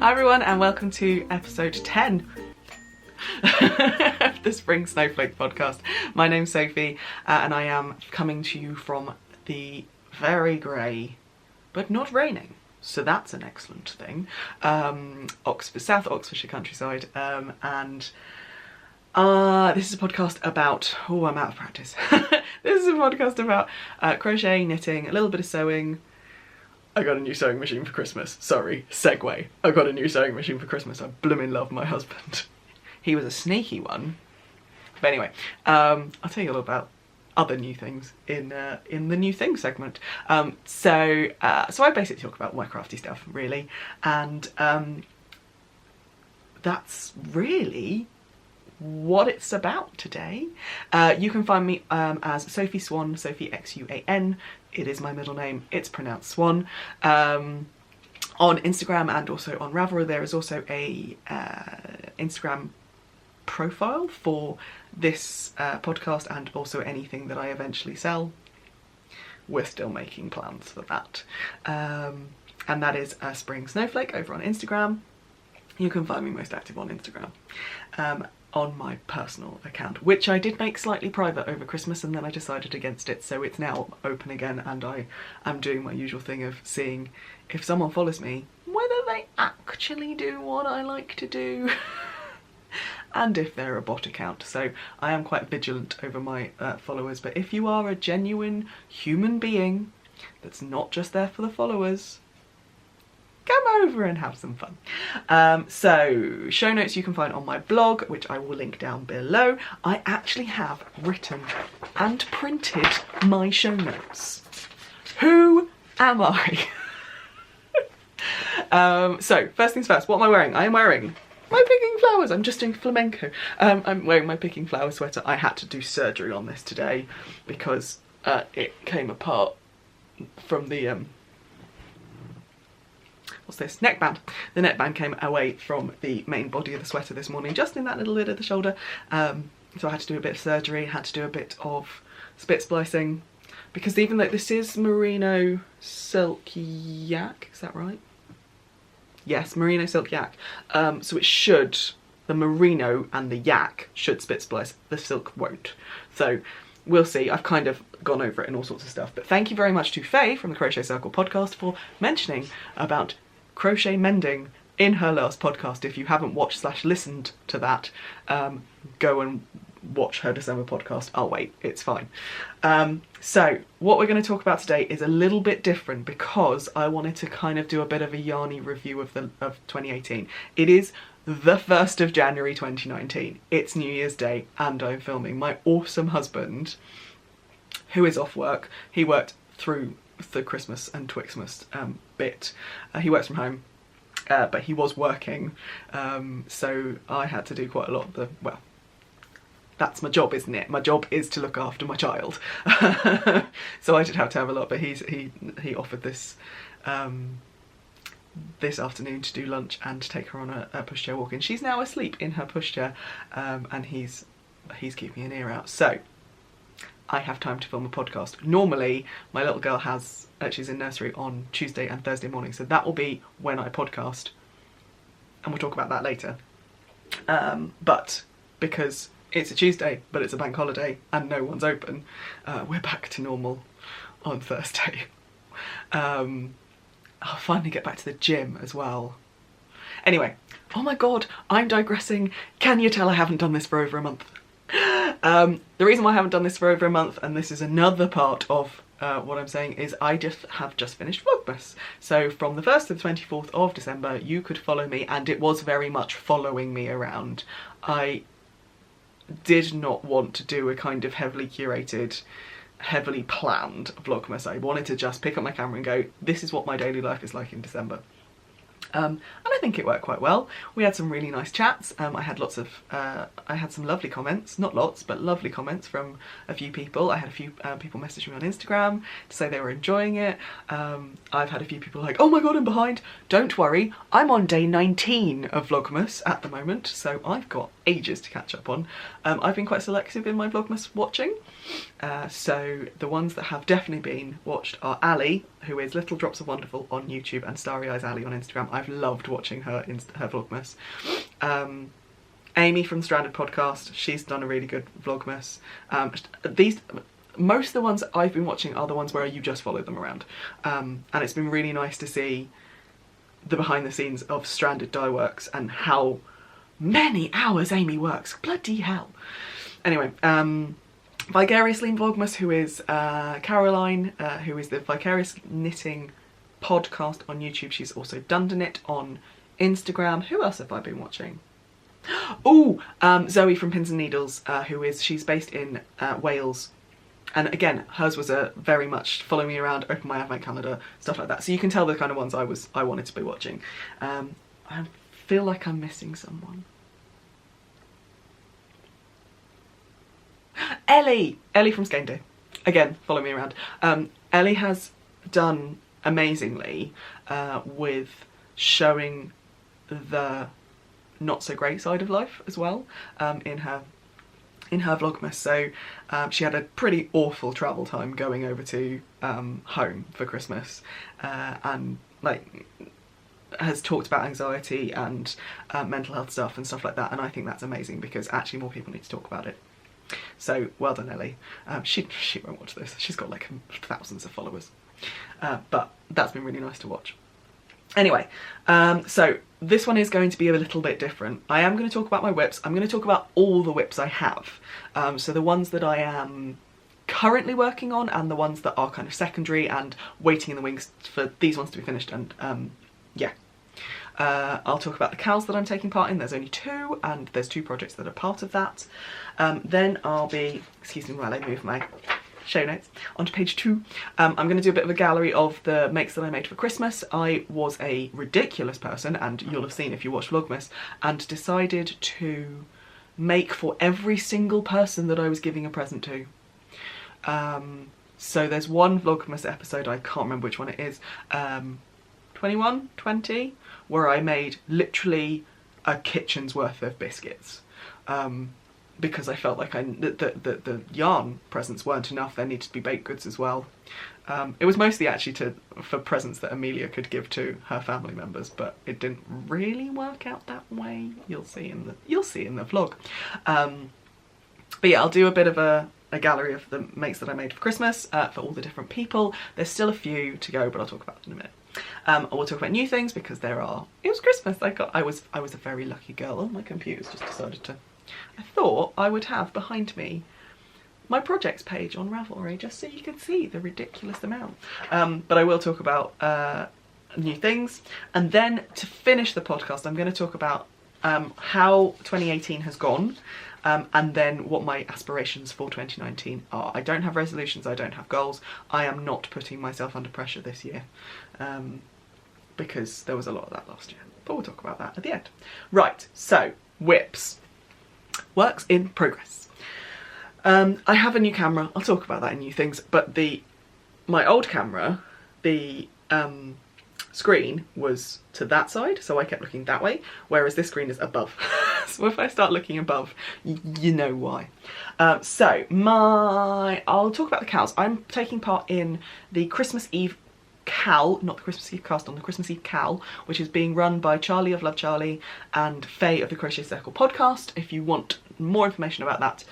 Hi everyone and welcome to episode 10 of the Spring Snowflake Podcast. My name's Sophie and I am coming to you from the very grey but not raining, so that's an excellent thing, South Oxfordshire countryside, and this is a podcast about, I'm out of practice. This is a podcast about crocheting, knitting, a little bit of sewing. I got a new sewing machine for Christmas. Sorry, segue. I got a new sewing machine for Christmas. I bloomin' love my husband. He was a sneaky one. But anyway, I'll tell you all about other new things in the new things segment. So I basically talk about my crafty stuff, really, and that's really what it's about today. You can find me as sophiexuan, sophiexuan. It is my middle name. It's pronounced Swan. On Instagram and also on Ravelry. There is also a Instagram profile for this podcast and also anything that I eventually sell. We're still making plans for that. And that is Spring Snowflake over on Instagram. You can find me most active on Instagram. On my personal account, which I did make slightly private over Christmas and then I decided against it, so it's now open again and I am doing my usual thing of seeing if someone follows me, whether they actually do what I like to do and if they're a bot account. So I am quite vigilant over my followers, but if you are a genuine human being that's not just there for the followers, come over and have some fun. So show notes you can find on my blog, which I will link down below. I actually have written and printed my show notes. Who am I? So first things first, what am I wearing? I am wearing my Picking Flowers. I'm just doing flamenco. I'm wearing my Picking Flowers sweater. I had to do surgery on this today because it came apart from the what's this? Neckband. The neckband came away from the main body of the sweater this morning, just in that little bit of the shoulder. So I had to do a bit of surgery, had to do a bit of spit splicing, because even though this is merino silk yak, is that right? Yes, merino silk yak. So it should, the merino and the yak should spit splice, the silk won't. So we'll see. I've kind of gone over it and all sorts of stuff. But thank you very much to Faye from the Crochet Circle podcast for mentioning about crochet mending in her last podcast. If you haven't watched / listened to that, go and watch her December podcast. I'll wait, it's fine. So what we're going to talk about today is a little bit different because I wanted to kind of do a bit of a yarny review of 2018. It is the 1st of January 2019. It's New Year's Day and I'm filming. My awesome husband, who is off work, he worked through the Christmas and Twixmas bit. He works from home, but he was working, so I had to do quite a lot of the, well, that's my job, isn't it? My job is to look after my child. So I did have to have a lot, but he offered this this afternoon to do lunch and to take her on a pushchair walk, and she's now asleep in her pushchair, and he's keeping an ear out. So I have time to film a podcast. Normally, my little girl she's in nursery on Tuesday and Thursday morning, so that will be when I podcast, and we'll talk about that later. But because it's a Tuesday, but it's a bank holiday, and no one's open, we're back to normal on Thursday. I'll finally get back to the gym as well. Anyway, oh my god, I'm digressing. Can you tell I haven't done this for over a month? The reason why I haven't done this for over a month, and this is another part of what I'm saying, is I have just finished Vlogmas. So from the 1st to the 24th of December, you could follow me, and it was very much following me around. I did not want to do a kind of heavily curated, heavily planned Vlogmas. I wanted to just pick up my camera and go, this is what my daily life is like in December. And I think it worked quite well. We had some really nice chats. I had some lovely comments, not lots, but lovely comments from a few people. I had a few people message me on Instagram to say they were enjoying it. I've had a few people like, oh my god, I'm behind. Don't worry, I'm on day 19 of Vlogmas at the moment, so I've got ages to catch up on. I've been quite selective in my Vlogmas watching. So the ones that have definitely been watched are Ali, who is Little Drops of Wonderful on YouTube, and Starry Eyes Ali on Instagram. I've I've loved watching her in her Vlogmas. Amy from Stranded Podcast, she's done a really good Vlogmas. Most of the ones I've been watching are the ones where you just follow them around. And it's been really nice to see the behind the scenes of Stranded Dye Works and how many hours Amy works. Bloody hell. Anyway, Vicariously in Vlogmas, who is Caroline, who is the Vicarious Knitting podcast on YouTube. She's also done Knit on Instagram. Who else have I been watching? Oh, Zoe from Pins and Needles, she's based in Wales. And again, hers was a very much follow me around, open my advent calendar, stuff like that. So you can tell the kind of ones I wanted to be watching. I feel like I'm missing someone. Ellie from Skein Day. Again, follow me around. Ellie has done amazingly with showing the not so great side of life as well in her Vlogmas. So she had a pretty awful travel time going over to home for Christmas, and like has talked about anxiety and mental health stuff and stuff like that, and I think that's amazing because actually more people need to talk about it. So well done, Ellie. She won't watch this, she's got like thousands of followers, but that's been really nice to watch. Anyway, so this one is going to be a little bit different. I am going to talk about my whips. I'm going to talk about all the whips I have. So the ones that I am currently working on and the ones that are kind of secondary and waiting in the wings for these ones to be finished. And yeah, I'll talk about the cows that I'm taking part in. There's only 2 and there's 2 projects that are part of that. Then I'll be, excuse me while I move my show notes, onto page 2. I'm going to do a bit of a gallery of the makes that I made for Christmas. I was a ridiculous person, and you'll have seen if you watch Vlogmas, and decided to make for every single person that I was giving a present to. So there's one Vlogmas episode, I can't remember which one it is, 21, 20, where I made literally a kitchen's worth of biscuits. Because I felt like the yarn presents weren't enough, there needed to be baked goods as well. It was mostly actually for presents that Amelia could give to her family members, but it didn't really work out that way. You'll see in the vlog. But yeah, I'll do a bit of a gallery of the makes that I made for Christmas for all the different people. There's still a few to go, but I'll talk about them in a minute. I will talk about new things because it was Christmas. I was a very lucky girl. Oh, my computer's just decided to. I thought I would have behind me my projects page on Ravelry just so you can see the ridiculous amount. But I will talk about new things. And then to finish the podcast, I'm going to talk about how 2018 has gone, and then what my aspirations for 2019 are. I don't have resolutions, I don't have goals. I am not putting myself under pressure this year because there was a lot of that last year. But we'll talk about that at the end. Right, so whips. Works in progress. I have a new camera. I'll talk about that in new things, but my old camera, the screen was to that side, so I kept looking that way, whereas this screen is above. So if I start looking above, you know why. So I'll talk about the cows. I'm taking part in the Christmas Eve Cal, not the Christmas Eve cast on, the Christmas Eve Cal, which is being run by Charlie of Love Charlie and Faye of the Crochet Circle podcast. If you want more information about that,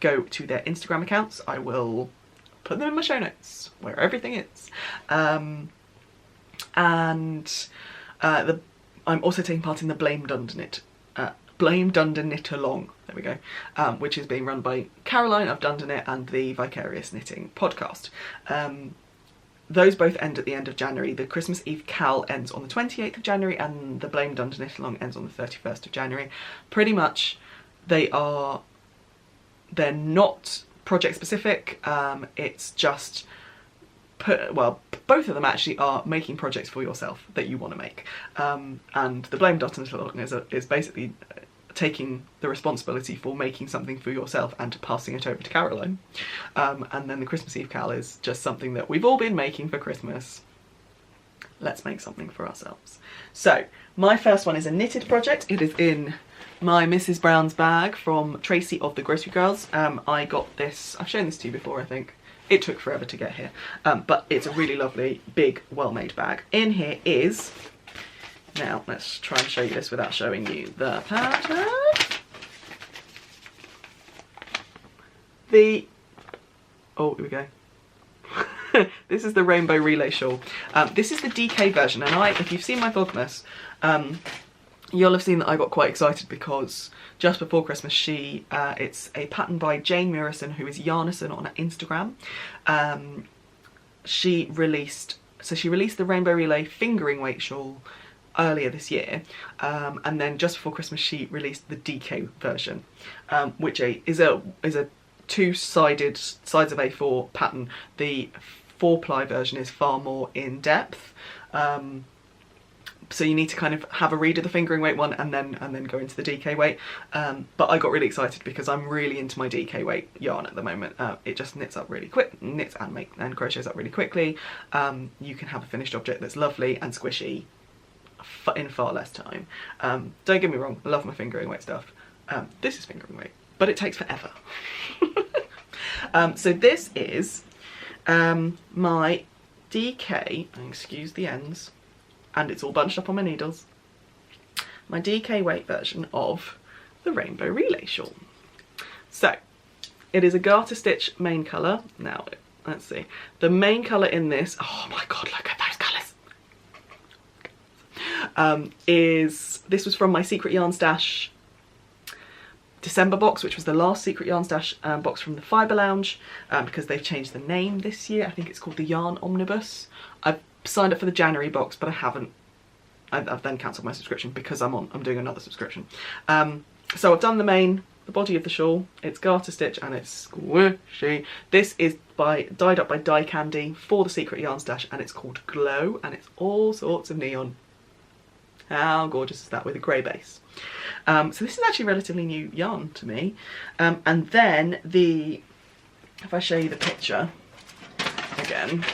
go to their Instagram accounts. I will put them in my show notes, where everything is. I'm also taking part in the Blame Dunder Knit Along, there we go, which is being run by Caroline of Dunder Knit and the Vicarious Knitting podcast. Those both end at the end of January. The Christmas Eve Cal ends on the 28th of January and the Blame Dunder Knit Along ends on the 31st of January. Pretty much they're not project specific, it's just both of them actually are making projects for yourself that you want to make, and the Blame Dunder Knit Along is basically taking the responsibility for making something for yourself and passing it over to Caroline. And then the Christmas Eve Cal is just something that we've all been making for Christmas. Let's make something for ourselves. So my first one is a knitted project. It is in my Mrs. Brown's bag from Tracy of the Grocery Girls. I got this, I've shown this to you before I think. It took forever to get here, but it's a really lovely, big, well-made bag. In here is Now, let's try and show you this without showing you the pattern. Oh, here we go. This is the Rainbow Relay Shawl. This is the DK version, and if you've seen my Vlogmas, you'll have seen that I got quite excited because just before Christmas it's a pattern by Jane Murison, who is Yarnison on Instagram. She released the Rainbow Relay fingering weight shawl earlier this year, and then just before Christmas she released the DK version, which is a two-sided sides of A4 pattern. The 4-ply version is far more in depth, so you need to kind of have a read of the fingering weight one and then go into the DK weight. But I got really excited because I'm really into my DK weight yarn at the moment. It just knits up really quick, knits and crochets up really quickly. You can have a finished object that's lovely and squishy in far less time. Don't get me wrong, I love my fingering weight stuff. This is fingering weight, but it takes forever. So this is my DK, excuse the ends, and it's all bunched up on my needles, my DK weight version of the Rainbow Relay Shawl. So it is a garter stitch main colour. Now let's see, the main colour in this, oh my god, look at those colours, this was from my Secret Yarn Stash December box, which was the last Secret Yarn Stash box from the Fibre Lounge, because they've changed the name this year. I think it's called the Yarn Omnibus. I've signed up for the January box, but I haven't. I've then cancelled my subscription because I'm doing another subscription. So I've done the body of the shawl. It's garter stitch and it's squishy. This is dyed up by Dye Candy for the Secret Yarn Stash, and it's called Glow, and it's all sorts of neon. How gorgeous is that, with a grey base? So this is actually relatively new yarn to me. And then if I show you the picture again,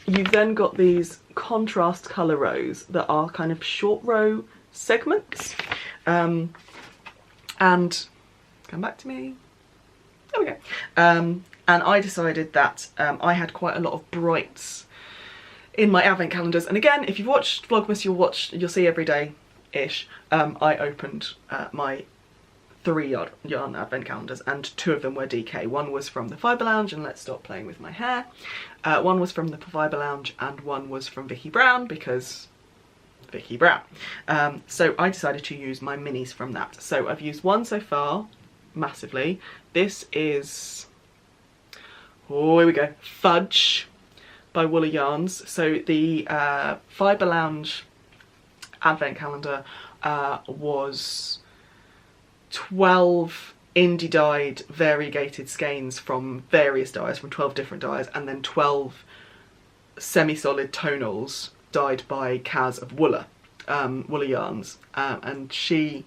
you've then got these contrast colour rows that are kind of short row segments. And come back to me. There we go. And I decided that I had quite a lot of brights in my advent calendars, and again, if you've watched Vlogmas, you'll see every day-ish. I opened my 3 yarn advent calendars, and 2 of them were DK. One was from the Fibre Lounge, and let's stop playing with my hair. One was from the Fibre Lounge, and one was from Vicky Brown, because Vicky Brown. So I decided to use my minis from that. So I've used one so far, massively. This is, oh, here we go, Fudge by Wooler Yarns. So the Fibre Lounge advent calendar was 12 indie dyed variegated skeins from various dyes, from 12 different dyes, and then 12 semi-solid tonals dyed by Kaz of Wooler Yarns, and she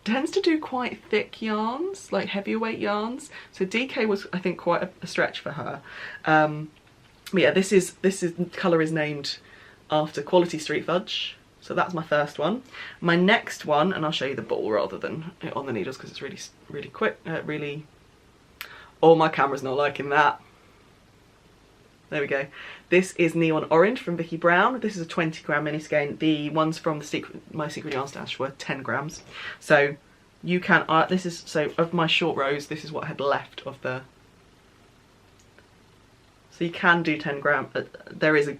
tends to do quite thick yarns, like heavier weight yarns, so DK was, I think, quite a stretch for her. But yeah, this colour is named after Quality Street Fudge, so that's my first one. My next one, and I'll show you the ball rather than on the needles because it's really quick, oh, my camera's not liking that. There we go. This is Neon Orange from Vicky Brown. This is a 20 gram mini skein. The ones from my Secret Yarn Stash were 10 grams. So you can, so of my short rows, this is what I had left of the, so you can do 10 gram. There is a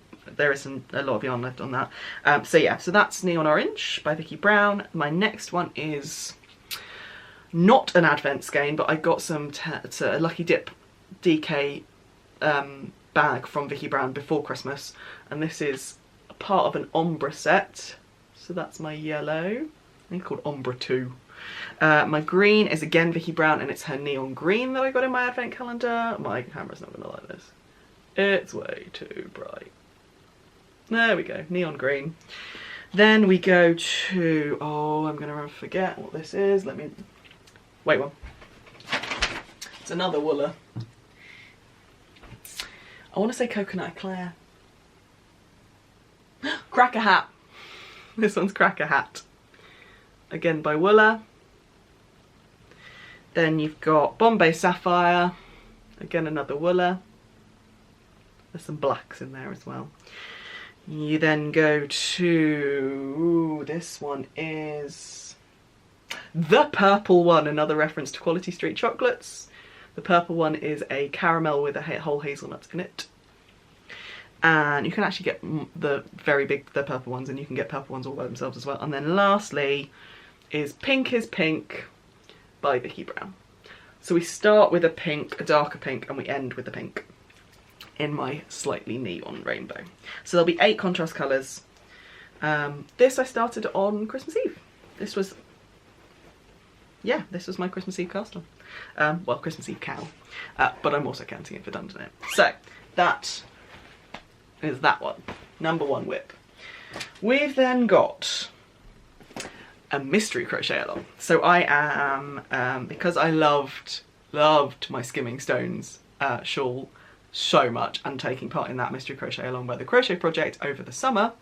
lot of yarn left on that. So yeah, so that's Neon Orange by Vicky Brown. My next one is not an advent skein, but I got some a Lucky Dip DK bag from Vicky Brown before Christmas, and this is a part of an ombre set. So that's my yellow. I think it's called Ombre 2. My green is again Vicky Brown, and it's her neon green that I got in my advent calendar. My camera's not gonna like this. It's way too bright. There we go, neon green. Then we go to, oh, I'm gonna forget what this is. Let me, wait one. It's another Wooler. I want to say Coconut Eclair. Cracker Hat. This one's Cracker Hat. Again by Wooler. Then you've got Bombay Sapphire. Again another Wooler. There's some blacks in there as well. You then go to, this one is the purple one, another reference to Quality Street chocolates. The purple one is a caramel with a whole hazelnut in it. And you can actually get the purple ones, and you can get purple ones all by themselves as well. And then lastly is Pink is Pink by Vicky Brown. So we start with a pink, a darker pink, and we end with a pink in my slightly neon rainbow. So there'll be 8 contrast colours. This I started on Christmas Eve. This was my Christmas Eve cast on. Well, Christmas Eve cowl. But I'm also counting it for done tonight. So that is that one. Number 1 whip. We've then got a mystery crochet along. So I am, because I loved my Skimming Stones shawl so much, and taking part in that mystery crochet along by the Crochet Project over the summer,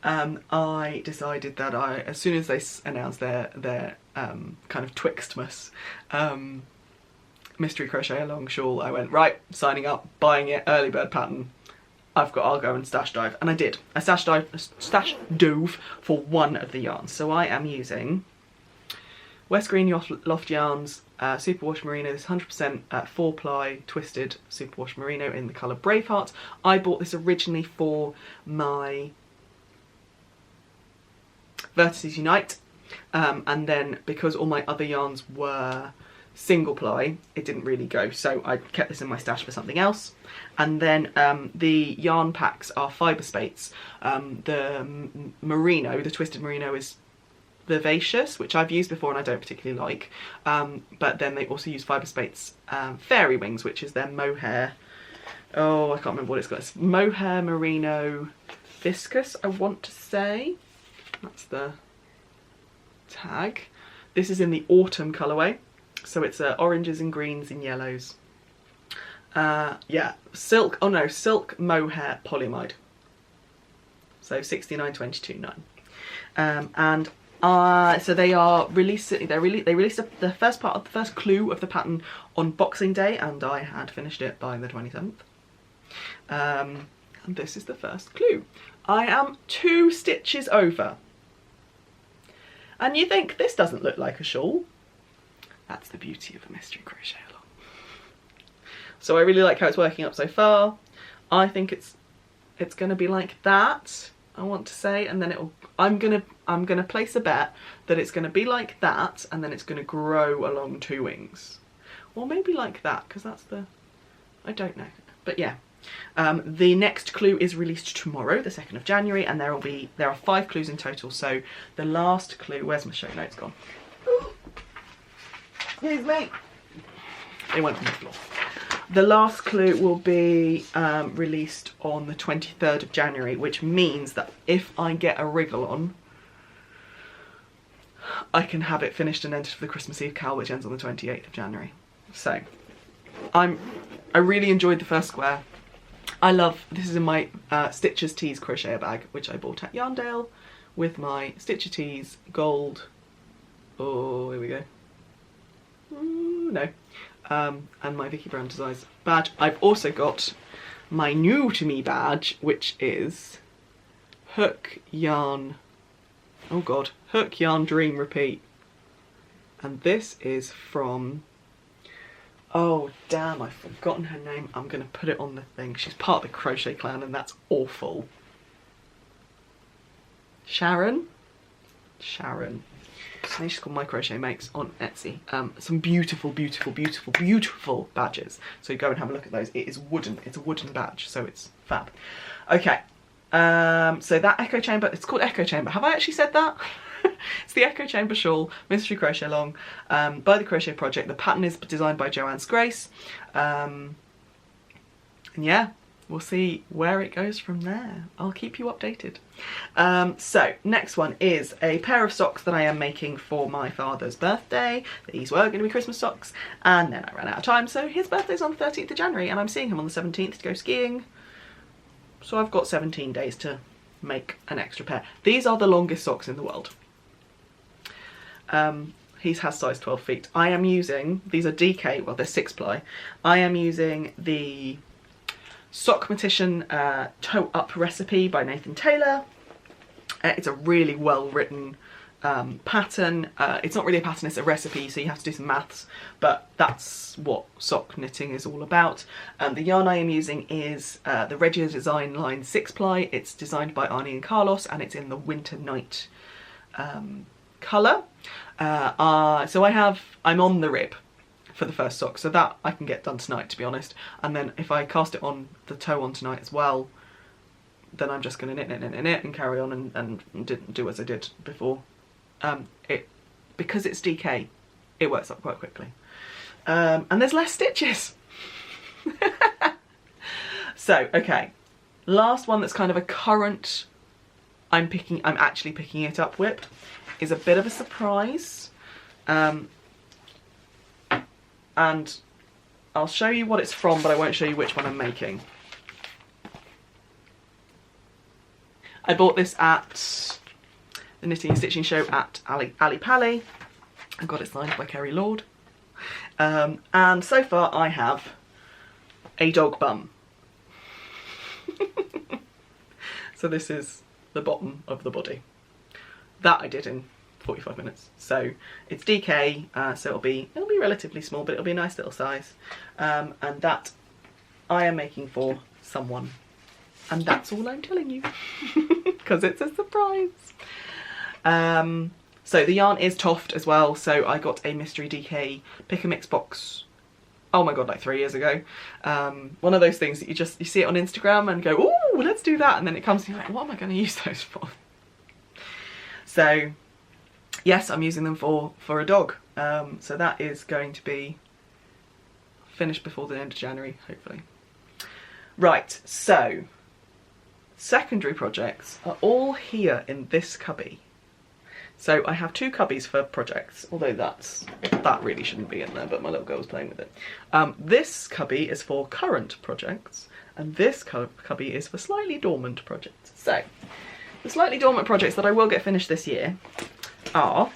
I decided that as soon as they announced their kind of Twixtmas mystery crochet along shawl, I went, right, signing up, buying it, early bird pattern. I'll go and stash dive. And I did. I stash dove for one of the yarns. So I am using West Green Loft Yarns Superwash Merino. This 100% 4-ply twisted Superwash Merino in the colour Braveheart. I bought this originally for my Vertices Unite. And then because all my other yarns were single ply, it didn't really go, so I kept this in my stash for something else. And then the yarn packs are fibre spates. The merino, the twisted merino, is Vivacious, which I've used before and I don't particularly like, but then they also use fibre spates Fairy Wings, which is their mohair, I can't remember what it's got. It's mohair merino viscous, I want to say. That's the tag. This is in the autumn colourway. So it's oranges and greens and yellows. Yeah, silk mohair polyamide. So 69.22.9. And so they are releasing. They released the first part of the first clue of the pattern on Boxing Day, and I had finished it by the 27th. And this is the first clue. I am 2 stitches over. And you think this doesn't look like a shawl? That's the beauty of a mystery crochet along. So I really like how it's working up so far. I think it's going to be like that, I want to say, and then I'm gonna place a bet that it's going to be like that, and then it's going to grow along 2 wings, or maybe like that, because that's I don't know, but yeah. The next clue is released tomorrow, the 2nd of January, and there are 5 clues in total. So the last clue, where's my show notes gone? Excuse me. They went on the floor. The last clue will be released on the 23rd of January, which means that if I get a wriggle on, I can have it finished and entered for the Christmas Eve cowl, which ends on the 28th of January. So I really enjoyed the first square. This is in my Stitcher's Tees crochet bag, which I bought at Yarndale with my Stitcher Tees gold. Oh, here we go. No. And my Vicky Brown Designs badge. I've also got my new to me badge, which is Hook Yarn Dream Repeat. And this is from, oh damn, I've forgotten her name. I'm going to put it on the thing. She's part of the Crochet Clan, and that's awful. Sharon. I think she's called My Crochet Makes on Etsy. Some beautiful, beautiful, beautiful, beautiful badges. So go and have a look at those. It is wooden. It's a wooden badge, so it's fab. Okay. So that Echo Chamber, it's called Echo Chamber. Have I actually said that? It's the Echo Chamber shawl, mystery crochet along, by the Crochet Project. The pattern is designed by Joanne's Grace. And yeah, we'll see where it goes from there. I'll keep you updated. So next one is a pair of socks that I am making for my father's birthday. These were going to be Christmas socks, and then I ran out of time. So his birthday's on the 13th of January, and I'm seeing him on the 17th to go skiing. So I've got 17 days to make an extra pair. These are the longest socks in the world. He has size 12 feet. I am using, these are DK, well they're 6-ply. I am using the Sockmatician Toe Up Recipe by Nathan Taylor. It's a really well written pattern. It's not really a pattern, it's a recipe, so you have to do some maths, but that's what sock knitting is all about. The yarn I am using is the Regia Design line 6-ply. It's designed by Arnie and Carlos, and it's in the Winter Night colour. So I'm on the rib for the first sock, so that I can get done tonight, to be honest, and then if I cast it on the toe on tonight as well, then I'm just going to knit and carry on and didn't do as I did before. Because it's DK, it works up quite quickly, and there's less stitches. So okay, last one that's kind of a current, I'm actually picking it up whip, is a bit of a surprise, and I'll show you what it's from, but I won't show you which one I'm making. I bought this at the Knitting and Stitching Show at Ali Pally. I got it signed by Kerry Lord. And so far I have a dog bum. So this is the bottom of the body. That I did in 45 minutes. So it's DK, so it'll be relatively small, but it'll be a nice little size. And that I am making for someone. And that's all I'm telling you, because it's a surprise. So the yarn is Toft as well, so I got a Mystery DK pick and mix box, oh my god, like 3 years ago. One of those things that you see it on Instagram and go, ooh, let's do that, and then it comes to you like, what am I going to use those for? So yes, I'm using them for a dog. So that is going to be finished before the end of January, hopefully. Right, so secondary projects are all here in this cubby. So I have 2 cubbies for projects, although that really shouldn't be in there, but my little girl was playing with it. This cubby is for current projects, and this cubby is for slightly dormant projects. So the slightly dormant projects that I will get finished this year are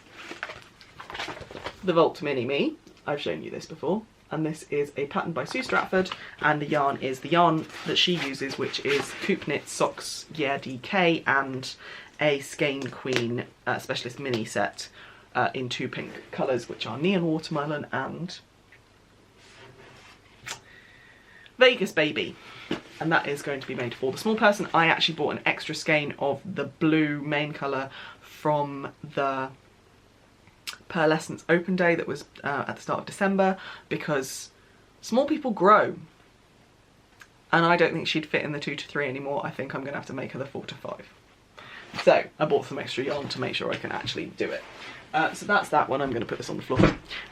the Volt Mini Me. I've shown you this before. And this is a pattern by Sue Stratford, and the yarn is the yarn that she uses, which is Coop Knit Socks Yeah DK and a Skein Queen Specialist Mini set in 2 pink colours, which are Neon Watermelon and Vegas Baby. And that is going to be made for the small person. I actually bought an extra skein of the blue main colour from the Pearlescence open day that was at the start of December, because small people grow and I don't think she'd fit in the 2 to 3 anymore. I think I'm going to have to make her the 4 to 5. So I bought some extra yarn to make sure I can actually do it. So that's that one. I'm going to put this on the floor.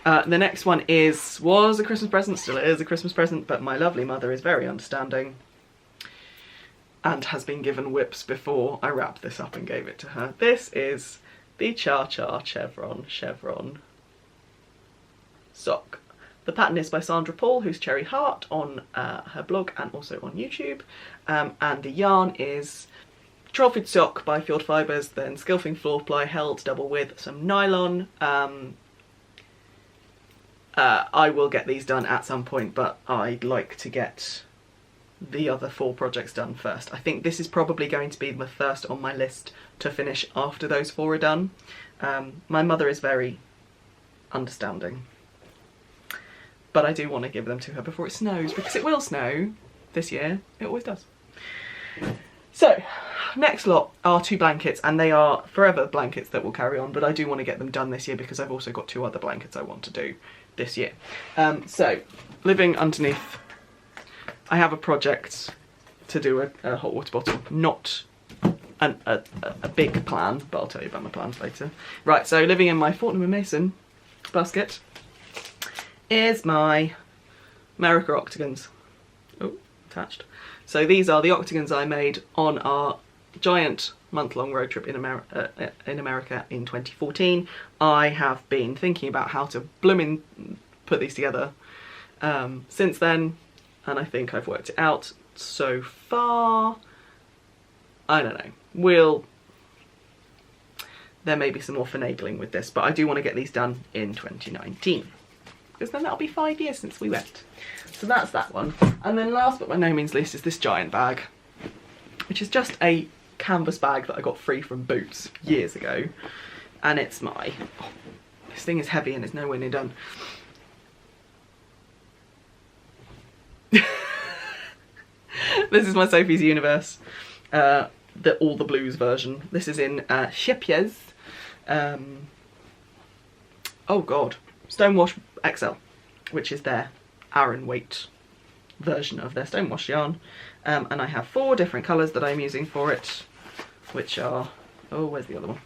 The next one was a Christmas present, still it is a Christmas present, but my lovely mother is very understanding and has been given whips before I wrapped this up and gave it to her. This is the Cha Cha Chevron sock. The pattern is by Sandra Paul, who's Cherry Heart on her blog and also on YouTube. And the yarn is Trollfed Sock by Fjord Fibres, then Skilfing Floor Ply held double with some nylon. I will get these done at some point, but I'd like to get the other 4 projects done first. I think this is probably going to be the first on my list to finish after those 4 are done. My mother is very understanding, but I do want to give them to her before it snows, because it will snow this year. It always does. So next lot are 2 blankets, and they are forever blankets that will carry on, but I do want to get them done this year because I've also got 2 other blankets I want to do this year. So living underneath, I have a project to do a hot water bottle, not a big plan, but I'll tell you about my plans later. Right, so living in my Fortnum & Mason basket is my America Octagons. Oh, attached. So these are the Octagons I made on our giant month-long road trip in America in 2014. I have been thinking about how to blooming put these together since then, and I think I've worked it out so far. I don't know. There may be some more finagling with this, but I do want to get these done in 2019. because then that'll be 5 years since we went. So that's that one. And then last but by no means least is this giant bag, which is just a canvas bag that I got free from Boots years ago. And it's my, this thing is heavy and it's nowhere near done. This is my Sophie's Universe, all the blues version. This is in Chepier's, oh god, Stonewash XL, which is their Aran weight version of their Stonewash yarn. And I have 4 different colours that I'm using for it, which are, oh, where's the other one?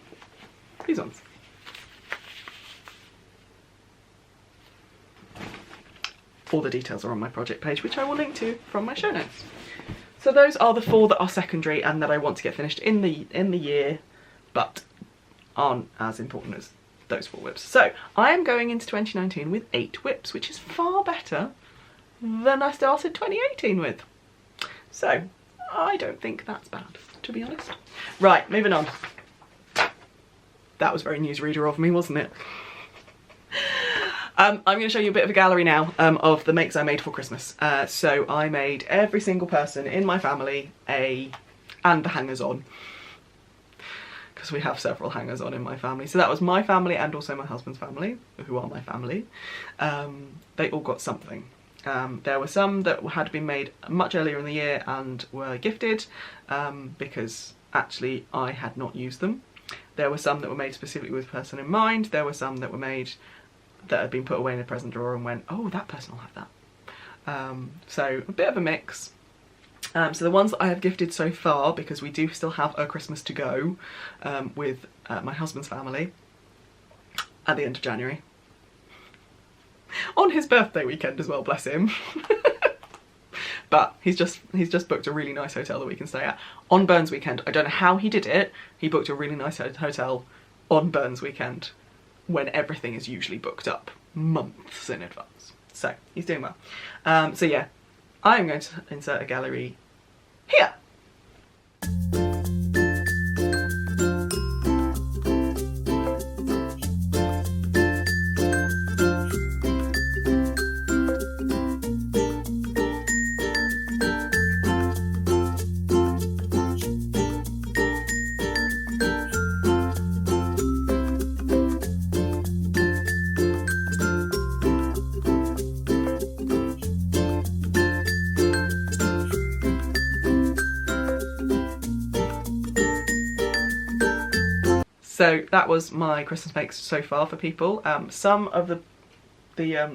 These ones. All the details are on my project page, which I will link to from my show notes. So those are the 4 that are secondary and that I want to get finished in the year, but aren't as important as those 4 whips. So I am going into 2019 with 8 whips, which is far better than I started 2018 with. So I don't think that's bad, to be honest. Right, moving on. That was very newsreader of me, wasn't it? I'm going to show you a bit of a gallery now of the makes I made for Christmas. So I made every single person in my family and the hangers-on, because we have several hangers-on in my family. So that was my family and also my husband's family, who are my family. They all got something. There were some that had been made much earlier in the year and were gifted because actually I had not used them. There were some that were made specifically with a person in mind. There were some that were made that had been put away in a present drawer and went, oh, that person will have that. So a bit of a mix. So the ones that I have gifted so far, because we do still have a Christmas to go with my husband's family at the end of January. On his birthday weekend as well, bless him. But he's just booked a really nice hotel that we can stay at on Burns weekend. I don't know how he did it. He booked a really nice hotel on Burns weekend when everything is usually booked up months in advance. So he's doing well. So yeah, I'm going to insert a gallery here. So that was my Christmas makes so far for people. Some of the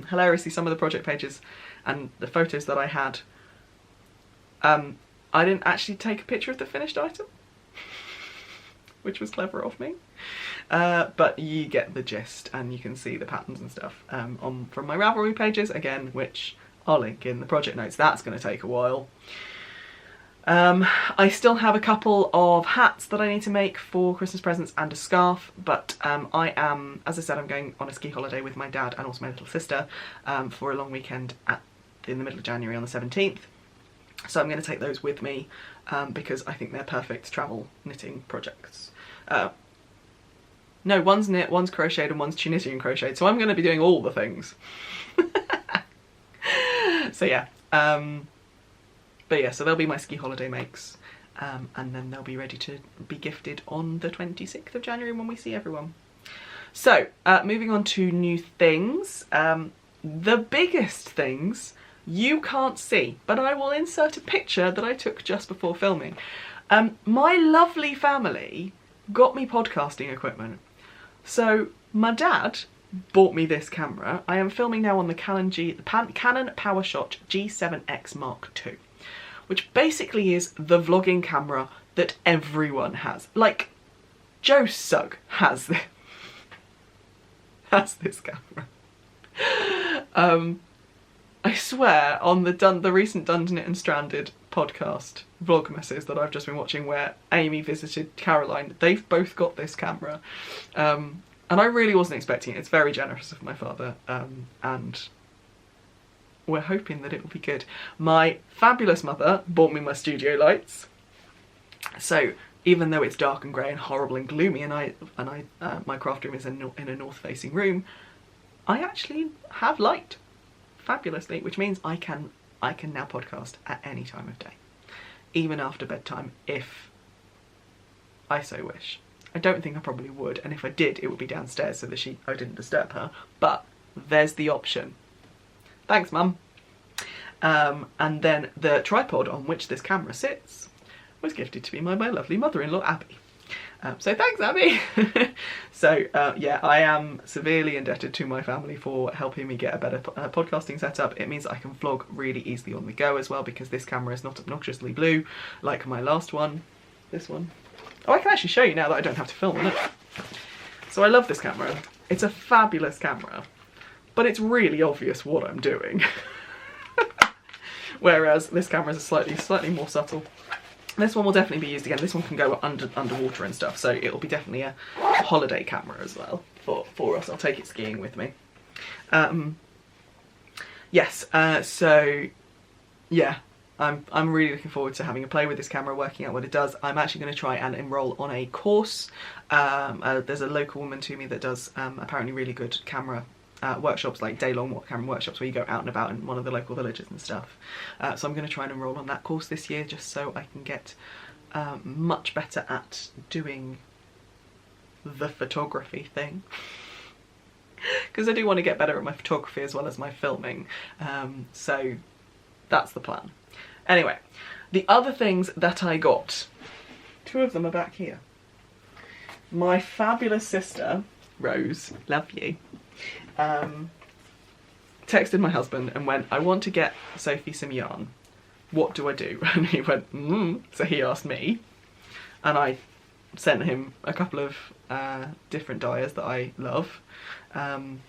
hilariously, some of the project pages and the photos that I had, I didn't actually take a picture of the finished item, which was clever of me. But you get the gist and you can see the patterns and stuff from my Ravelry pages, again, which I'll link in the project notes. That's going to take a while. I still have a couple of hats that I need to make for Christmas presents and a scarf, but I am, as I said, I'm going on a ski holiday with my dad and also my little sister for a long weekend in the middle of January on the 17th. So I'm going to take those with me because I think they're perfect travel knitting projects. No, one's knit, one's crocheted and one's Tunisian crocheted, so I'm going to be doing all the things. So yeah. But yeah, so they'll be my ski holiday makes, and then they'll be ready to be gifted on the 26th of January when we see everyone. So, moving on to new things. The biggest things you can't see, but I will insert a picture that I took just before filming. My lovely family got me podcasting equipment. So, my dad bought me this camera. I am filming now on the Canon PowerShot G7X Mark II. Which basically is the vlogging camera that everyone has. Like, Joe Sugg has this, camera. I swear, on the recent Done It and Stranded podcast vlogmases that I've just been watching where Amy visited Caroline, they've both got this camera. And I really wasn't expecting it. It's very generous of my father. And we're hoping that it will be good. My fabulous mother bought me my studio lights. So even though it's dark and grey and horrible and gloomy, and my craft room is in a north-facing room, I actually have liked fabulously, which means I can now podcast at any time of day, even after bedtime if I so wish. I don't think I probably would, and if I did, it would be downstairs so that I didn't disturb her, but there's the option. Thanks, Mum. And then the tripod on which this camera sits was gifted to me by my lovely mother-in-law, Abby. So thanks, Abby. So yeah, I am severely indebted to my family for helping me get a better podcasting setup. It means I can vlog really easily on the go as well, because this camera is not obnoxiously blue like my last one. This one. Oh, I can actually show you now that I don't have to film on it. So I love this camera. It's a fabulous camera, but it's really obvious what I'm doing. Whereas this camera is slightly more subtle. This one will definitely be used again. This one can go underwater and stuff, so it'll be definitely a holiday camera as well for us. I'll take it skiing with me. Yes, so yeah, I'm really looking forward to having a play with this camera, working out what it does. I'm actually going to try and enrol on a course. There's a local woman to me that does apparently really good camera workshops, like day-long camera workshops where you go out and about in one of the local villages and stuff. So I'm going to try and enrol on that course this year, just so I can get much better at doing the photography thing. Because I do want to get better at my photography as well as my filming. So that's the plan. Anyway, the other things that I got, two of them are back here. My fabulous sister, Rose, love you, texted my husband and went, I want to get Sophie some yarn. What do I do? And he went, So he asked me, and I sent him a couple of different dyers that I love, and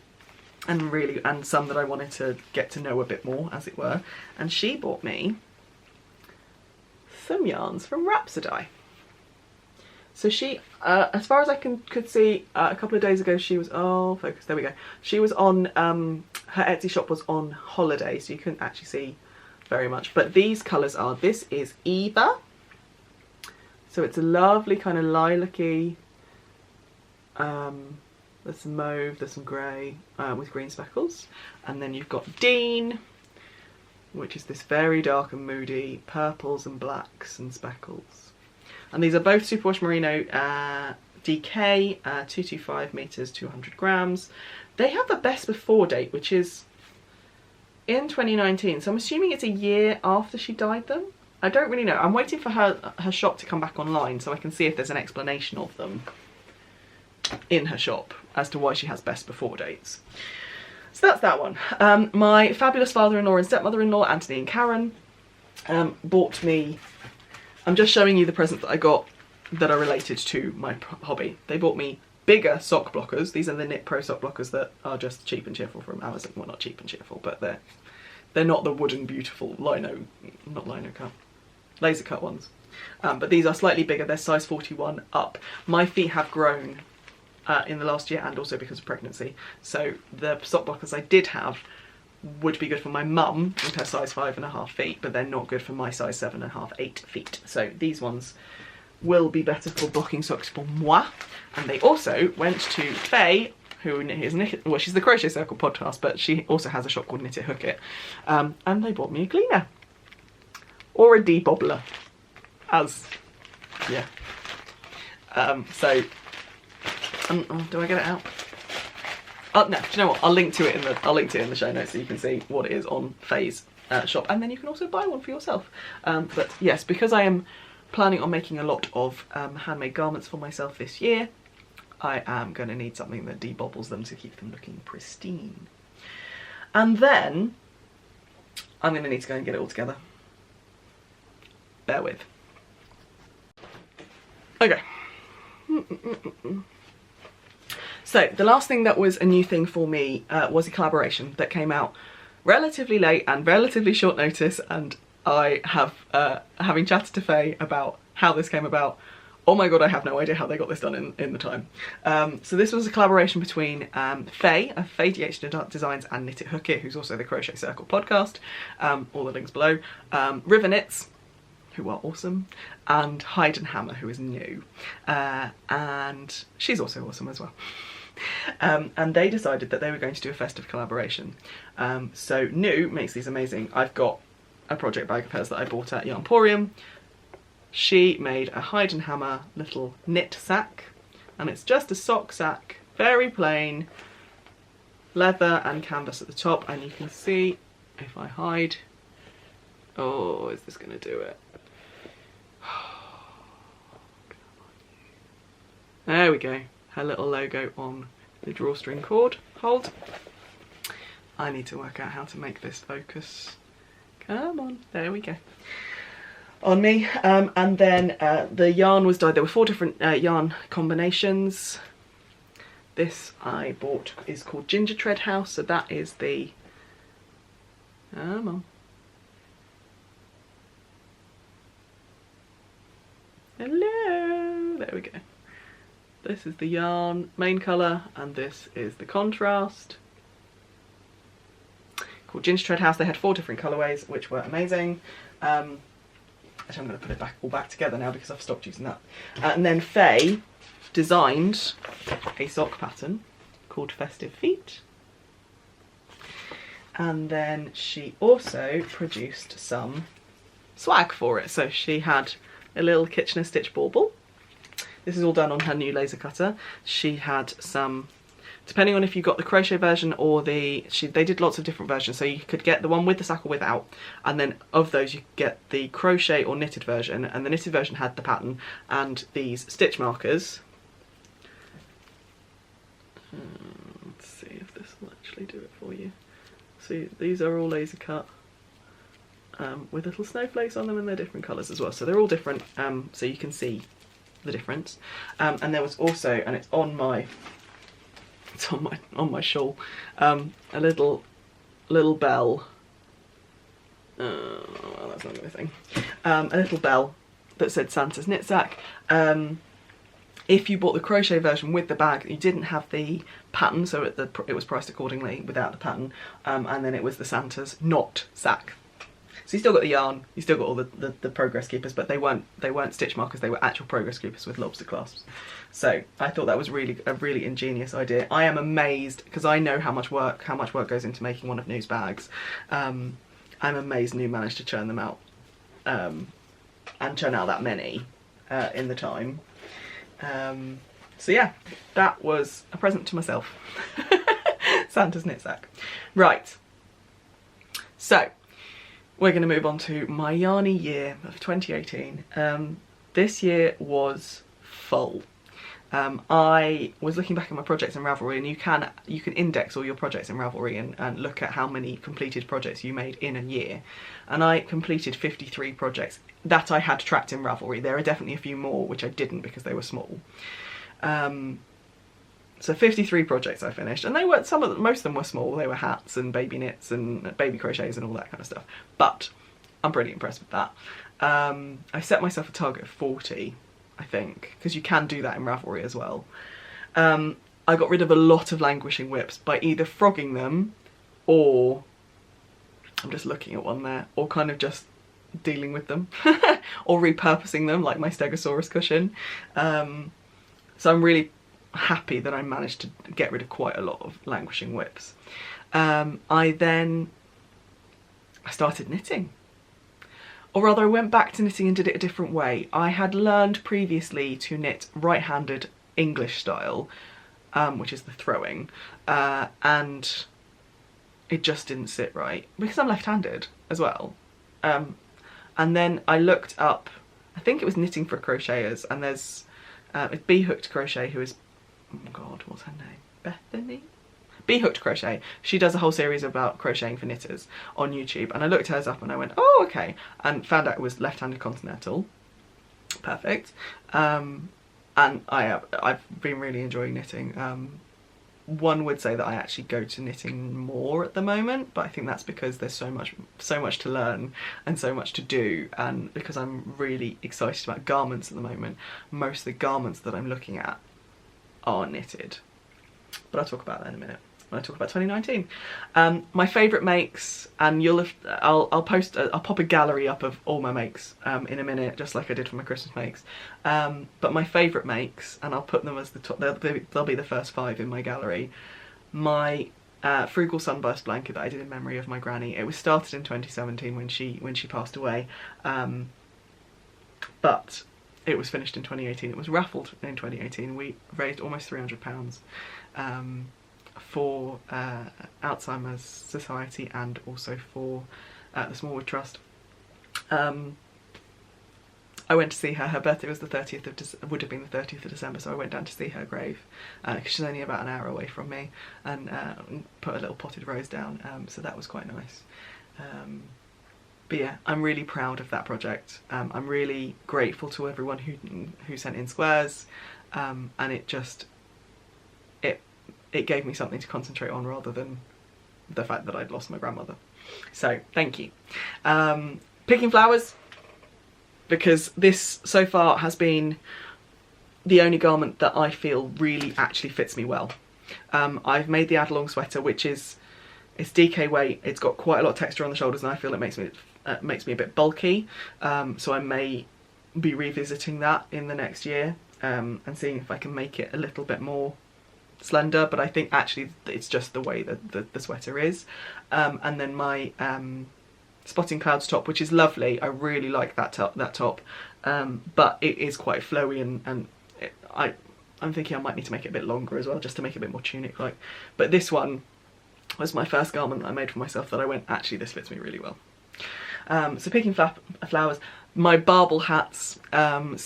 some that I wanted to get to know a bit more, as it were. And she bought me some yarns from Rhapsody. So she, as far as I could see, a couple of days ago she was, oh focus, there we go. She was on, her Etsy shop was on holiday, so you couldn't actually see very much. But these colours are, this is Eva. So it's a lovely kind of lilac-y, there's some mauve, there's some grey with green speckles. And then you've got Dean, which is this very dark and moody purples and blacks and speckles. And these are both Superwash Merino DK, 225 meters, 200 grams. They have a best before date, which is in 2019. So I'm assuming it's a year after she dyed them. I don't really know. I'm waiting for her shop to come back online so I can see if there's an explanation of them in her shop as to why she has best before dates. So that's that one. My fabulous father-in-law and stepmother-in-law, Anthony and Karen, bought me, I'm just showing you the presents that I got that are related to my hobby. They bought me bigger sock blockers. These are the Knit Pro sock blockers that are just cheap and cheerful from Amazon. Well, not cheap and cheerful, but they're not the wooden beautiful laser cut ones. But these are slightly bigger. They're size 41 up. My feet have grown in the last year, and also because of pregnancy. So the sock blockers I did have would be good for my mum with her size 5.5 feet, but they're not good for my size 7.5, 8 feet. So these ones will be better for blocking socks for moi. And they also went to Faye, who is well, she's the Crochet Circle podcast, but she also has a shop called Knit It Hook It, and they bought me a cleaner or a debobbler, yeah. So do I get it out? Oh no, do you know what? I'll link to it in the show notes so you can see what it is on Faye's shop, and then you can also buy one for yourself. But yes, because I am planning on making a lot of handmade garments for myself this year, I am going to need something that debobbles them to keep them looking pristine. And then I'm going to need to go and get it all together. Bear with. Okay. So the last thing that was a new thing for me was a collaboration that came out relatively late and relatively short notice, and I have, having chatted to Faye about how this came about, oh my god, I have no idea how they got this done in the time. So this was a collaboration between Faye of Faye DH Designs and Knit It Hook It, who's also the Crochet Circle podcast, all the links below, River Knits, who are awesome, and Hide and Hammer, who is new, and she's also awesome as well. And they decided that they were going to do a festive collaboration. So New makes these amazing, I've got a project bag of hers that I bought at Yarnporium. She made a Hide and Hammer little knit sack, and it's just a sock sack, very plain, leather and canvas at the top, and you can see if I hide, oh, is this going to do it? There we go, her little logo on the drawstring cord. Hold. I need to work out how to make this focus. Come on, there we go. On me, and then the yarn was dyed. There were 4 different yarn combinations. This I bought is called Ginger Tread House, so that is the, come on. Hello, there we go. This is the yarn main colour, and this is the contrast. Called Ginger Tread House. They had 4 different colourways, which were amazing. Actually, I'm going to put it all back together now because I've stopped using that. And then Faye designed a sock pattern called Festive Feet. And then she also produced some swag for it. So she had a little Kitchener stitch bauble. This is all done on her new laser cutter. She had some, depending on if you got the crochet version or they did lots of different versions, so you could get the one with the sack or without, and then of those you could get the crochet or knitted version, and the knitted version had the pattern and these stitch markers. Let's see if this will actually do it for you. See, these are all laser cut with little snowflakes on them, and they're different colours as well, so they're all different, so you can see the difference. And there was also, and it's on my shawl, a little bell. Well, that's not a thing. A little bell that said Santa's knit sack. If you bought the crochet version with the bag, you didn't have the pattern, so it was priced accordingly without the pattern, and then it was the Santa's knot sack. So you still got the yarn, you still got all the progress keepers, but they weren't stitch markers, they were actual progress keepers with lobster clasps. So I thought that was a really ingenious idea. I am amazed, because I know how much work goes into making one of New's bags. I'm amazed New managed to churn them out, and churn out that many in the time. So yeah, that was a present to myself. Santa's knit sack. Right, so we're going to move on to my Yarny Year of 2018. This year was full. I was looking back at my projects in Ravelry, and you can index all your projects in Ravelry and look at how many completed projects you made in a year. And I completed 53 projects that I had tracked in Ravelry. There are definitely a few more which I didn't because they were small. So 53 projects I finished, and they were most of them were small. They were hats and baby knits and baby crochets and all that kind of stuff. But I'm pretty impressed with that. I set myself a target of 40, I think, because you can do that in Ravelry as well. I got rid of a lot of languishing whips by either frogging them, or I'm just looking at one there, or kind of just dealing with them, or repurposing them like my Stegosaurus cushion. So I'm really happy that I managed to get rid of quite a lot of languishing whips. I started knitting. Or rather, I went back to knitting and did it a different way. I had learned previously to knit right-handed English style, which is the throwing, and it just didn't sit right, because I'm left-handed as well. And then I looked up, I think it was Knitting for Crocheters, and there's Bee Hooked Crochet, who is, oh god, what's her name? Bethany? Bee Hooked Crochet. She does a whole series about crocheting for knitters on YouTube, and I looked hers up and I went, oh okay, and found out it was left-handed continental. Perfect. And I've been really enjoying knitting. One would say that I actually go to knitting more at the moment, but I think that's because there's so much to learn and so much to do, and because I'm really excited about garments at the moment. Most of the garments that I'm looking at are knitted, but I'll talk about that in a minute. when I talk about 2019. My favourite makes, and I'll pop a gallery up of all my makes in a minute, just like I did for my Christmas makes. But my favourite makes, and I'll put them as the top, they'll be the first 5 in my gallery. My Frugal Sunburst blanket that I did in memory of my granny. It was started in 2017 when she passed away, but it was finished in 2018. It was raffled in 2018. We raised almost £300 for Alzheimer's Society and also for the Smallwood Trust. I went to see her. Her birthday was the 30th of would have been the 30th of December, so I went down to see her grave because she's only about an hour away from me, and put a little potted rose down. So that was quite nice. But yeah, I'm really proud of that project. I'm really grateful to everyone who sent in squares, and it gave me something to concentrate on rather than the fact that I'd lost my grandmother. So thank you. Picking flowers, because this so far has been the only garment that I feel really actually fits me well. I've made the add-along sweater, which it's DK weight. It's got quite a lot of texture on the shoulders, and I feel it makes me a bit bulky. So I may be revisiting that in the next year and seeing if I can make it a little bit more slender. But I think actually it's just the way that the sweater is. And then my Spotting Clouds top, which is lovely. I really like that top, but it is quite flowy, and I'm thinking I might need to make it a bit longer as well, just to make it a bit more tunic-like. But this one was my first garment that I made for myself that I went, actually this fits me really well. So picking flowers, my barbel hats. I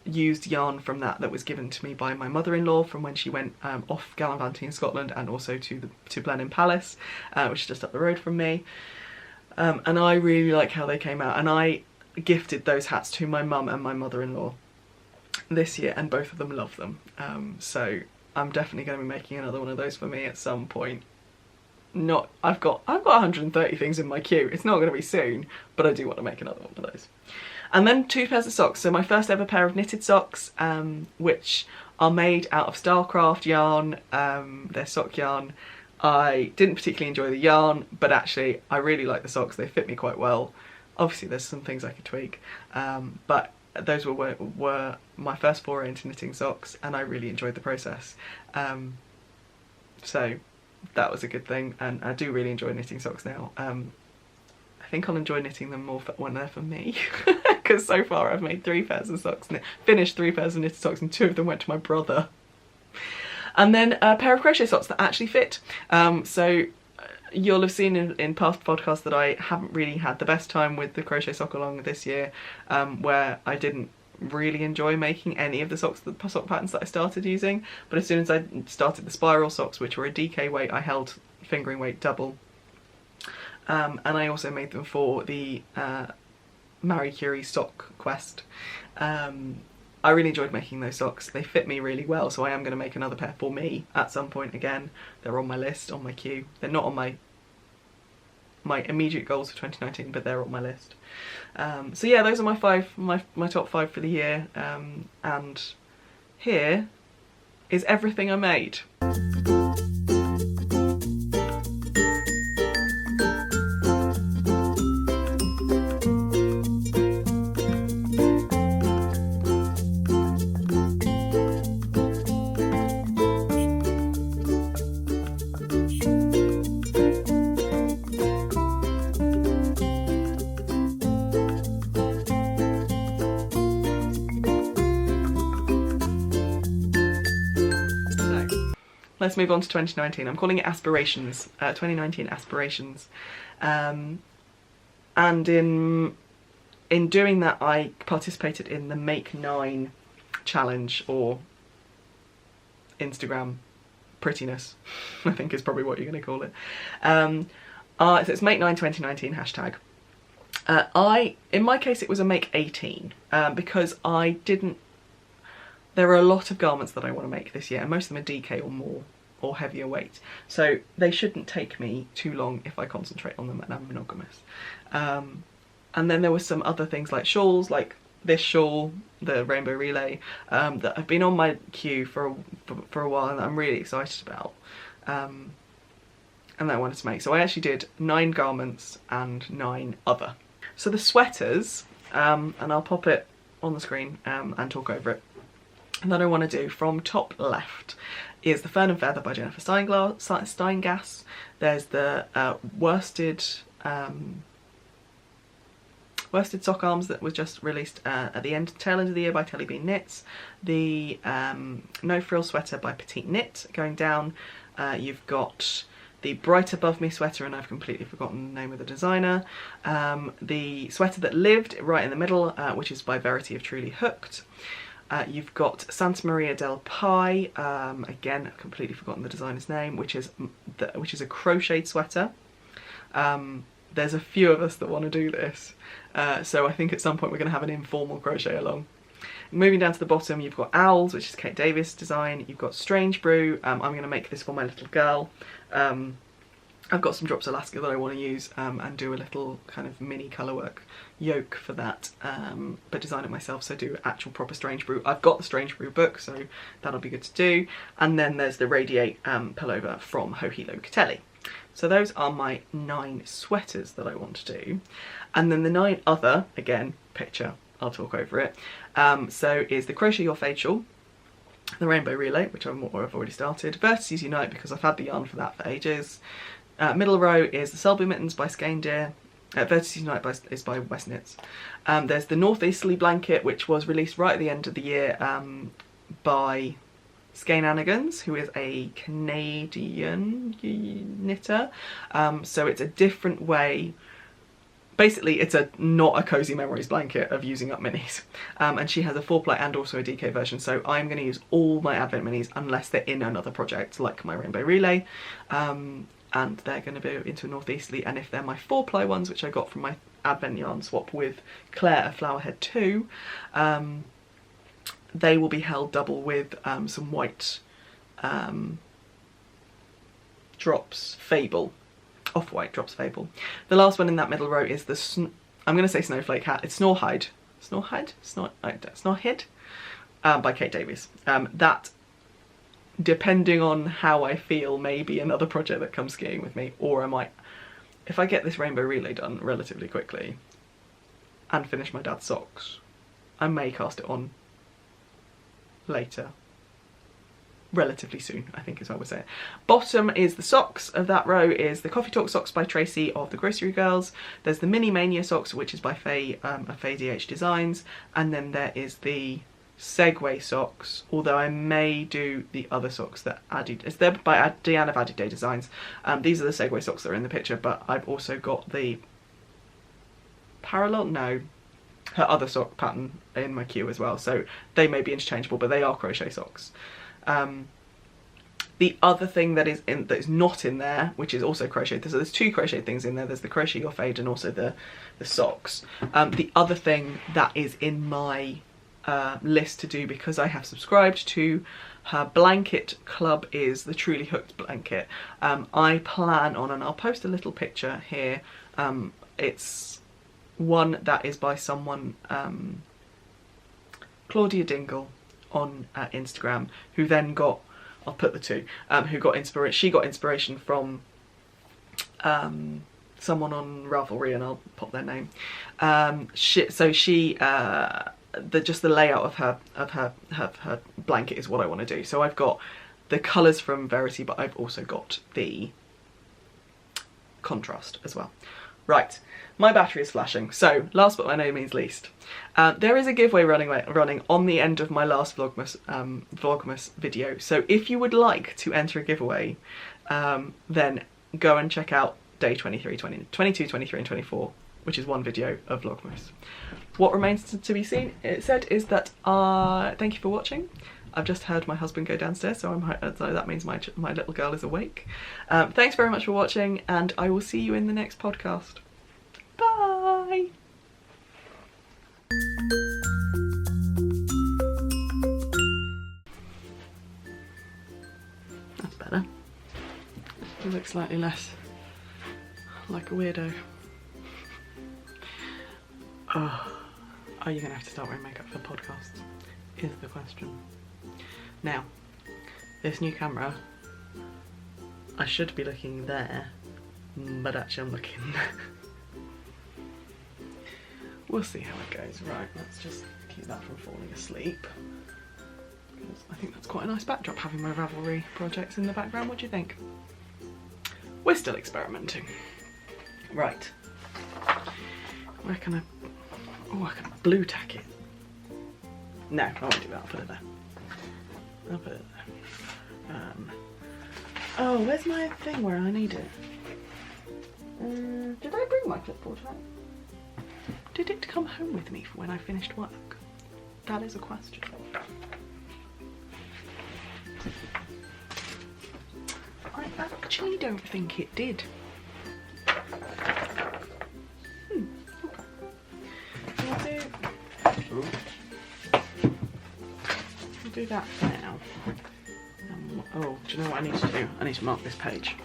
used yarn from that was given to me by my mother-in-law from when she went off gallivanting in Scotland, and also to Blenheim Palace, which is just up the road from me. And I really like how they came out, and I gifted those hats to my mum and my mother-in-law this year, and both of them love them. So I'm definitely going to be making another one of those for me at some point. I've got 130 things in my queue. It's not going to be soon, but I do want to make another one of those. And then 2 pairs of socks. So my first ever pair of knitted socks, which are made out of Stylecraft yarn. They're sock yarn. I didn't particularly enjoy the yarn, but actually I really like the socks. They fit me quite well. Obviously there's some things I could tweak, but those were my first foray into knitting socks, and I really enjoyed the process. So that was a good thing, and I do really enjoy knitting socks now. I think I'll enjoy knitting them more when they're for me, because so far I've made 3 pairs of socks, finished 3 pairs of knitted socks, and 2 of them went to my brother. And then a pair of crochet socks that actually fit. So you'll have seen in past podcasts that I haven't really had the best time with the crochet sock along this year, where I didn't really enjoy making any of the sock patterns that I started using. But as soon as I started the spiral socks, which were a DK weight, I held fingering weight double. And I also made them for the Marie Curie sock quest. I really enjoyed making those socks. They fit me really well, so I am going to make another pair for me at some point again. They're on my list, on my queue. They're not on my immediate goals for 2019, but they're on my list. So yeah, those are my top 5 for the year. And here is everything I made. Let's move on to 2019. I'm calling it aspirations, 2019 aspirations. And in doing that, I participated in the Make 9 challenge, or Instagram prettiness, I think is probably what you're going to call it. So it's Make 9 2019 hashtag. In my case, it was a Make 18 because I didn't. There are a lot of garments that I want to make this year, and most of them are DK or more, or heavier weight. So they shouldn't take me too long if I concentrate on them and I'm monogamous. And then there were some other things like shawls, like this shawl, the Rainbow Relay, that have been on my queue for a while and that I'm really excited about, and that I wanted to make. So I actually did 9 garments and 9 other. So the sweaters, and I'll pop it on the screen and talk over it, that I want to do from top left is the Fern and Feather by Jennifer Steingass. There's the worsted sock arms that was just released at the tail end of the year by Telly Bean Knits. The No Frill sweater by Petite Knit going down. You've got the Bright Above Me sweater, and I've completely forgotten the name of the designer. The sweater that lived right in the middle, which is by Verity of Truly Hooked. You've got Santa Maria del Pi, again I've completely forgotten the designer's name, which is a crocheted sweater. There's a few of us that want to do this, so I think at some point we're going to have an informal crochet along. Moving down to the bottom, you've got Owls, which is Kate Davis' design. You've got Strange Brew. I'm going to make this for my little girl. I've got some Drops Alaska that I want to use and do a little kind of mini colourwork yoke for that, but design it myself, so do actual proper Strange Brew. I've got the Strange Brew book, so that'll be good to do. And then there's the Radiate pullover from Hohilo Catelli. So those are my 9 sweaters that I want to do. And then the 9 other, again, picture, I'll talk over it, so is the Crochet Your Fade shawl, the Rainbow Relay, which I've already started, Vertices Unite, because I've had the yarn for that for ages. Middle row is the Selby Mittens by Skein Deer. Vertices Unite is by West Knits. There's the Northeasterly blanket, which was released right at the end of the year by Skein Anigans, who is a Canadian knitter. So it's a different way. Basically, it's not a Cozy Memories blanket of using up minis. And she has a 4-ply and also a DK version, so I'm going to use all my Advent minis unless they're in another project, like my Rainbow Relay. And they're going to be into a Northeasterly, and if they're my 4-ply ones, which I got from my Advent yarn swap with Claire at Flowerhead 2, they will be held double with some white Drops Fable, off-white Drops Fable. The last one in that middle row is the, I'm going to say Snowflake Hat, it's Snorhide by Kate Davies. That, depending on how I feel, maybe another project that comes skiing with me, or I might, if I get this Rainbow Relay done relatively quickly and finish my dad's socks, I may cast it on later, relatively soon, I think is what I would say. Bottom is the socks of that row is the Coffee Talk socks by Tracy of the Grocery Girls. There's the Mini Mania socks, which is by Faye of Faye DH Designs, and then there is the Segway socks, although I may do the other socks that they're by Deanne of Added Day Designs. These are the Segway socks that are in the picture, but I've also got the her other sock pattern in my queue as well, so they may be interchangeable, but they are crochet socks. The other thing that is not in there, which is also crochet, so there's 2 crochet things in there. There's the Crochet Your Fade and also the socks. The other thing that is in my list to do, because I have subscribed to her blanket club, is the Truly Hooked blanket. I plan on, and I'll post a little picture here, it's one that is by someone, Claudia Dingle on Instagram, who then got, I'll put the 2, who got inspiration, she got inspiration from someone on Ravelry, and I'll pop their name. Just the layout of her blanket is what I want to do. So I've got the colours from Verity, but I've also got the contrast as well. Right, my battery is flashing. So last but by no means least, there is a giveaway running on the end of my last Vlogmas video. So if you would like to enter a giveaway, then go and check out day 23, 22, 23 and 24, which is one video of Vlogmas. What remains to be said is that thank you for watching. I've just heard my husband go downstairs, so that means my little girl is awake. Thanks very much for watching, and I will see you in the next podcast. Bye! That's better. You look slightly less like a weirdo. Oh, Are you going to have to start wearing makeup for podcasts? Is the question. Now, this new camera, I should be looking there, but actually I'm looking there. We'll see how it goes. Right, let's just keep that from falling asleep. I think that's quite a nice backdrop, having my Ravelry projects in the background. What do you think? We're still experimenting. Right. Where can I... Oh, I can blue tack it. No, I won't do that. I'll put it there. I'll put it there. Oh, where's my thing where I need it? Did I bring my clipboard home? Did it come home with me for when I finished work? That is a question. I actually don't think it did. Okay. We'll do that for now. Oh, do you know what I need to do? I need to mark this page.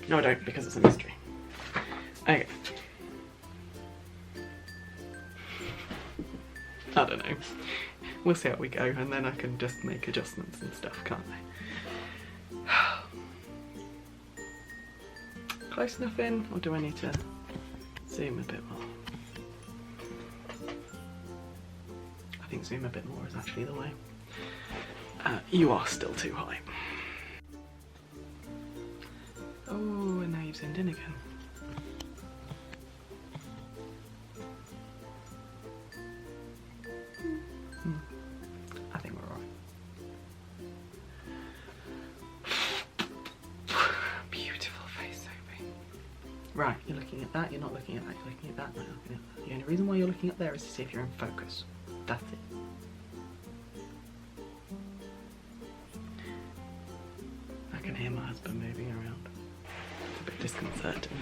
No, I don't, because it's a mystery. Okay. I don't know. We'll see how we go, and then I can just make adjustments and stuff, can't I? Close enough in, or do I need to zoom a bit more? I think zoom a bit more is actually the way. You are still too high. Oh, and now you've zoomed in again. I think we're alright. Beautiful face, Sophie. Right, you're looking at that, you're not looking at that, you're looking at that, not looking at that. The only reason why you're looking up there is to see if you're in focus. That's it. I can hear my husband moving around. It's a bit disconcerting.